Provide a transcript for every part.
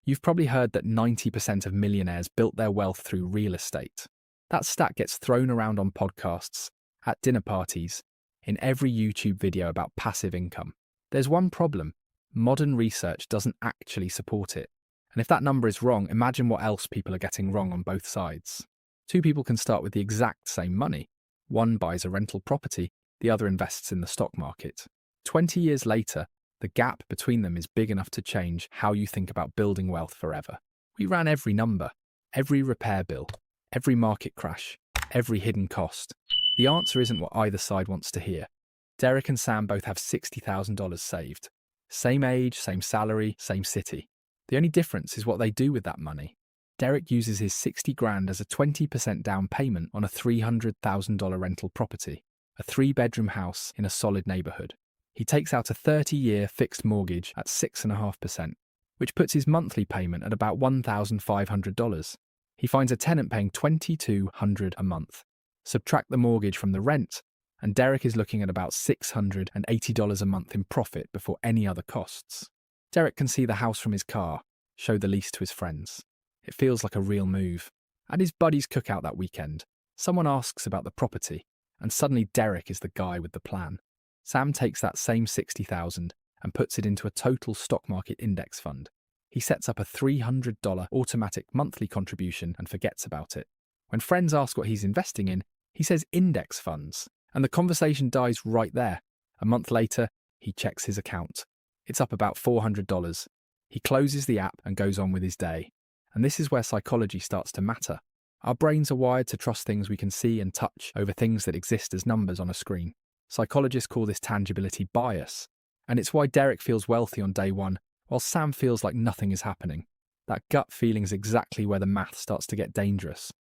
You've probably heard that 90% of millionaires built their wealth through real estate. That stat gets thrown around on podcasts, at dinner parties, in every YouTube video about passive income. There's one problem: modern research doesn't actually support it. And if that number is wrong, imagine what else people are getting wrong on both sides. Two people can start with the exact same money. One buys a rental property, the other invests in the stock market. 20 years later, the gap between them is big enough to change how you think about building wealth forever. We ran every number, every repair bill, every market crash, every hidden cost. The answer isn't what either side wants to hear. Derek and Sam both have $60,000 saved. Same age, same salary, same city. The only difference is what they do with that money. Derek uses his 60 grand as a 20% down payment on a $300,000 rental property, a 3-bedroom house in a solid neighborhood. He takes out a 30-year fixed mortgage at 6.5%, which puts his monthly payment at about $1,500. He finds a tenant paying $2,200 a month. Subtract the mortgage from the rent, and Derek is looking at about $680 a month in profit before any other costs. Derek can see the house from his car, show the lease to his friends. It feels like a real move. At his buddy's cookout that weekend, someone asks about the property, and suddenly Derek is the guy with the plan. Sam takes that same $60,000 and puts it into a total stock market index fund. He sets up a $300 automatic monthly contribution and forgets about it. When friends ask what he's investing in, he says index funds, and the conversation dies right there. A month later, he checks his account. It's up about $400. He closes the app and goes on with his day. And this is where psychology starts to matter. Our brains are wired to trust things we can see and touch over things that exist as numbers on a screen. Psychologists call this tangibility bias. And it's why Derek feels wealthy on day one, while Sam feels like nothing is happening. That gut feeling is exactly where the math starts to get dangerous.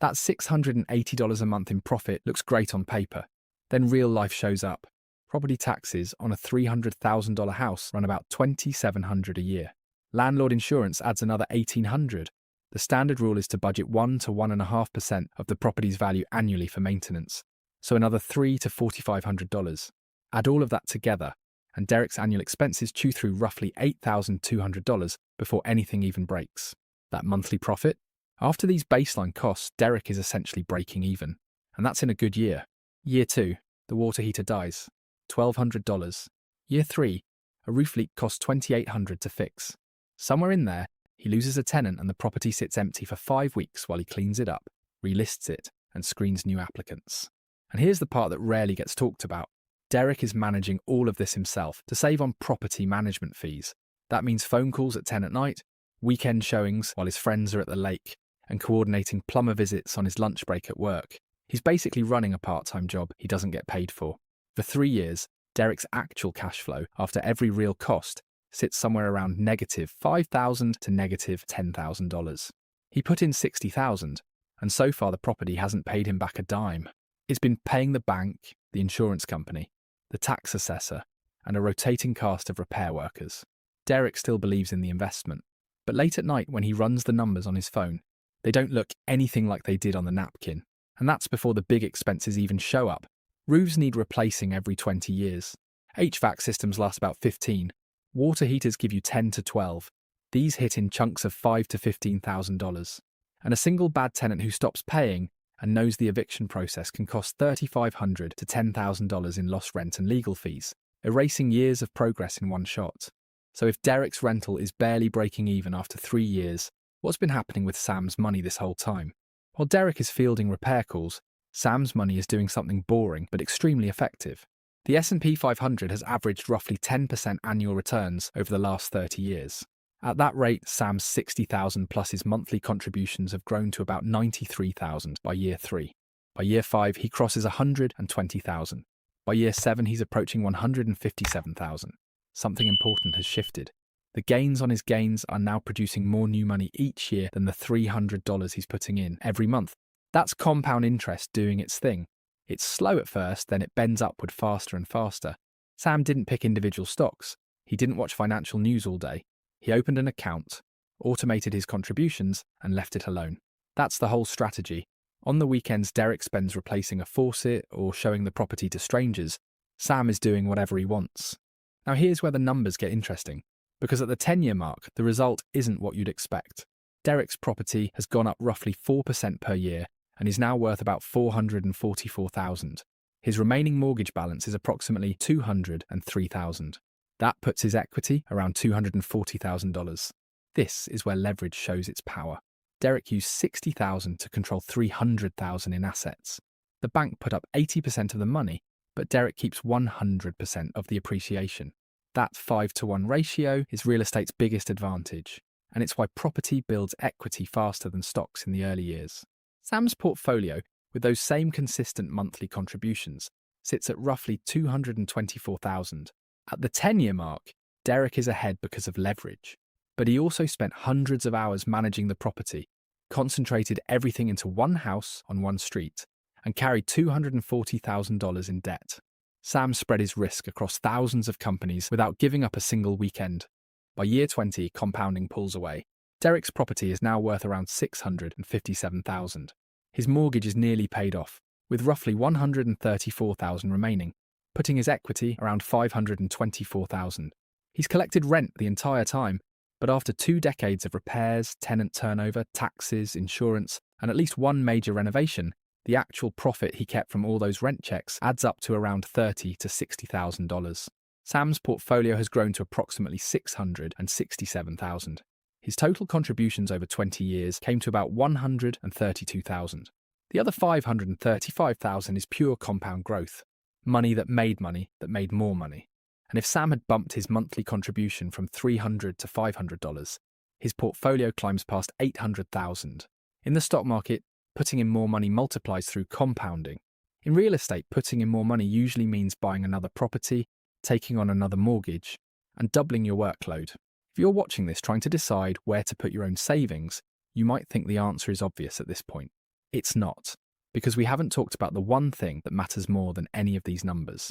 That $680 a month in profit looks great on paper. Then real life shows up. Property taxes on a $300,000 house run about $2,700 a year. Landlord insurance adds another $1,800. The standard rule is to budget 1 to 1.5% of the property's value annually for maintenance, so another $300 to $4,500. Add all of that together, and Derek's annual expenses chew through roughly $8,200 before anything even breaks. That monthly profit? After these baseline costs, Derek is essentially breaking even, and that's in a good year. Year 2, the water heater dies, $1,200. Year 3, a roof leak costs $2,800 to fix. Somewhere in there, he loses a tenant and the property sits empty for 5 weeks while he cleans it up, relists it, and screens new applicants. And here's the part that rarely gets talked about. Derek is managing all of this himself to save on property management fees. That means phone calls at 10 at night, weekend showings while his friends are at the lake, and coordinating plumber visits on his lunch break at work. He's basically running a part-time job he doesn't get paid for. For 3 years, Derek's actual cash flow, after every real cost, sits somewhere around -$5,000 to -$10,000. He put in $60,000, and so far the property hasn't paid him back a dime. It's been paying the bank, the insurance company, the tax assessor, and a rotating cast of repair workers. Derek still believes in the investment, but late at night when he runs the numbers on his phone, they don't look anything like they did on the napkin, and that's before the big expenses even show up. Roofs need replacing every 20 years. HVAC systems last about 15. Water heaters give you 10 to 12. These hit in chunks of $5,000 to $15,000. And a single bad tenant who stops paying and knows the eviction process can cost $3,500 to $10,000 in lost rent and legal fees, erasing years of progress in one shot. So if Derek's rental is barely breaking even after 3 years, what's been happening with Sam's money this whole time? While Derek is fielding repair calls, Sam's money is doing something boring but extremely effective. The S&P 500 has averaged roughly 10% annual returns over the last 30 years. At that rate, Sam's $60,000 plus his monthly contributions have grown to about $93,000 by year 3. By year 5, he crosses $120,000. By year 7, he's approaching $157,000. Something important has shifted. The gains on his gains are now producing more new money each year than the $300 he's putting in every month. That's compound interest doing its thing. It's slow at first, then it bends upward faster and faster. Sam didn't pick individual stocks. He didn't watch financial news all day. He opened an account, automated his contributions, and left it alone. That's the whole strategy. On the weekends, Derek spends replacing a faucet or showing the property to strangers. Sam is doing whatever he wants. Now here's where the numbers get interesting. Because at the 10-year mark, the result isn't what you'd expect. Derek's property has gone up roughly 4% per year and is now worth about $444,000. His remaining mortgage balance is approximately $203,000. That puts his equity around $240,000. This is where leverage shows its power. Derek used $60,000 to control $300,000 in assets. The bank put up 80% of the money, but Derek keeps 100% of the appreciation. That 5-to-1 ratio is real estate's biggest advantage, and it's why property builds equity faster than stocks in the early years. Sam's portfolio, with those same consistent monthly contributions, sits at roughly $224,000. At the 10-year mark, Derek is ahead because of leverage, but he also spent hundreds of hours managing the property, concentrated everything into one house on one street, and carried $240,000 in debt. Sam spread his risk across thousands of companies without giving up a single weekend. By year 20, compounding pulls away. Derek's property is now worth around $657,000. His mortgage is nearly paid off, with roughly $134,000 remaining, putting his equity around $524,000. He's collected rent the entire time, but after 2 decades of repairs, tenant turnover, taxes, insurance, and at least one major renovation, the actual profit he kept from all those rent checks adds up to around $30,000 to $60,000. Sam's portfolio has grown to approximately $667,000. His total contributions over 20 years came to about $132,000. The other $535,000 is pure compound growth. Money that made more money. And if Sam had bumped his monthly contribution from $300 to $500, his portfolio climbs past $800,000. In the stock market, putting in more money multiplies through compounding. In real estate, putting in more money usually means buying another property, taking on another mortgage, and doubling your workload. If you're watching this trying to decide where to put your own savings, you might think the answer is obvious at this point. It's not, because we haven't talked about the one thing that matters more than any of these numbers.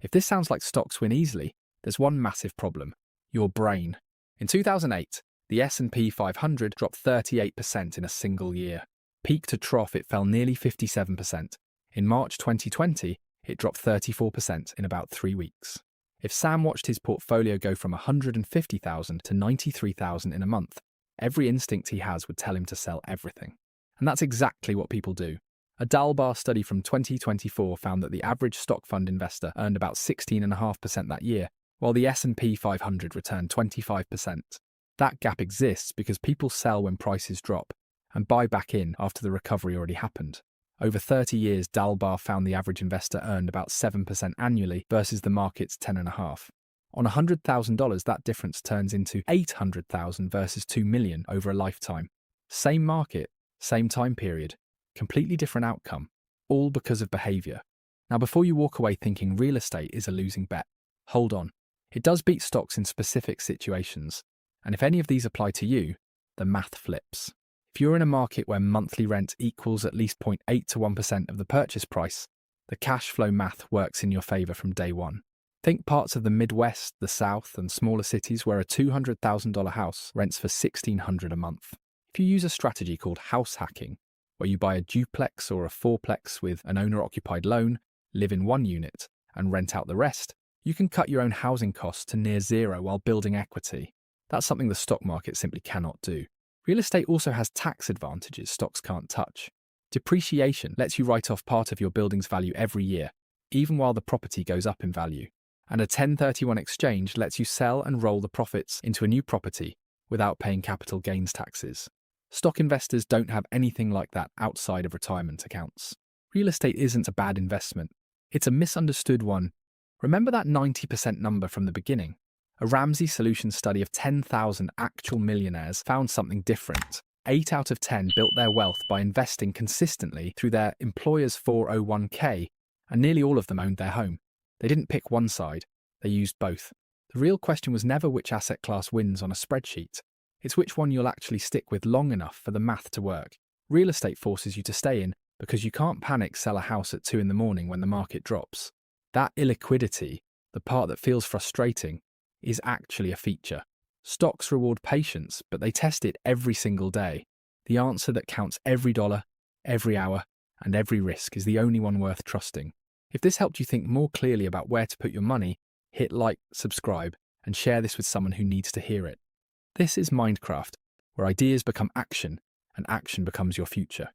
If this sounds like stocks win easily, there's one massive problem: your brain. In 2008, the S&P 500 dropped 38% in a single year. Peak to trough, it fell nearly 57%. In March 2020, it dropped 34% in about 3 weeks. If Sam watched his portfolio go from $150,000 to $93,000 in a month, every instinct he has would tell him to sell everything. And that's exactly what people do. A Dalbar study from 2024 found that the average stock fund investor earned about 16.5% that year, while the S&P 500 returned 25%. That gap exists because people sell when prices drop and buy back in after the recovery already happened. Over 30 years, Dalbar found the average investor earned about 7% annually versus the market's 10.5%. On $100,000, that difference turns into $800,000 versus $2 million over a lifetime. Same market, same time period, completely different outcome, all because of behavior. Now, before you walk away thinking real estate is a losing bet, hold on. It does beat stocks in specific situations, and if any of these apply to you, the math flips. If you're in a market where monthly rent equals at least 0.8 to 1% of the purchase price, the cash flow math works in your favor from day one. Think parts of the Midwest, the South, and smaller cities where a $200,000 house rents for $1,600 a month. If you use a strategy called house hacking, where you buy a duplex or a fourplex with an owner-occupied loan, live in one unit, and rent out the rest, you can cut your own housing costs to near zero while building equity. That's something the stock market simply cannot do. Real estate also has tax advantages stocks can't touch. Depreciation lets you write off part of your building's value every year, even while the property goes up in value. And a 1031 exchange lets you sell and roll the profits into a new property without paying capital gains taxes. Stock investors don't have anything like that outside of retirement accounts. Real estate isn't a bad investment. It's a misunderstood one. Remember that 90% number from the beginning? A Ramsey Solutions study of 10,000 actual millionaires found something different. 8 out of 10 built their wealth by investing consistently through their employer's 401k, and nearly all of them owned their home. They didn't pick one side, they used both. The real question was never which asset class wins on a spreadsheet. It's which one you'll actually stick with long enough for the math to work. Real estate forces you to stay in because you can't panic sell a house at 2 a.m. when the market drops. That illiquidity, the part that feels frustrating, is actually a feature. Stocks reward patience, but they test it every single day. The answer that counts every dollar, every hour, and every risk is the only one worth trusting. If this helped you think more clearly about where to put your money, hit like, subscribe, and and share this with someone who needs to hear it. This is Mindcraft, where ideas become action and action becomes your future.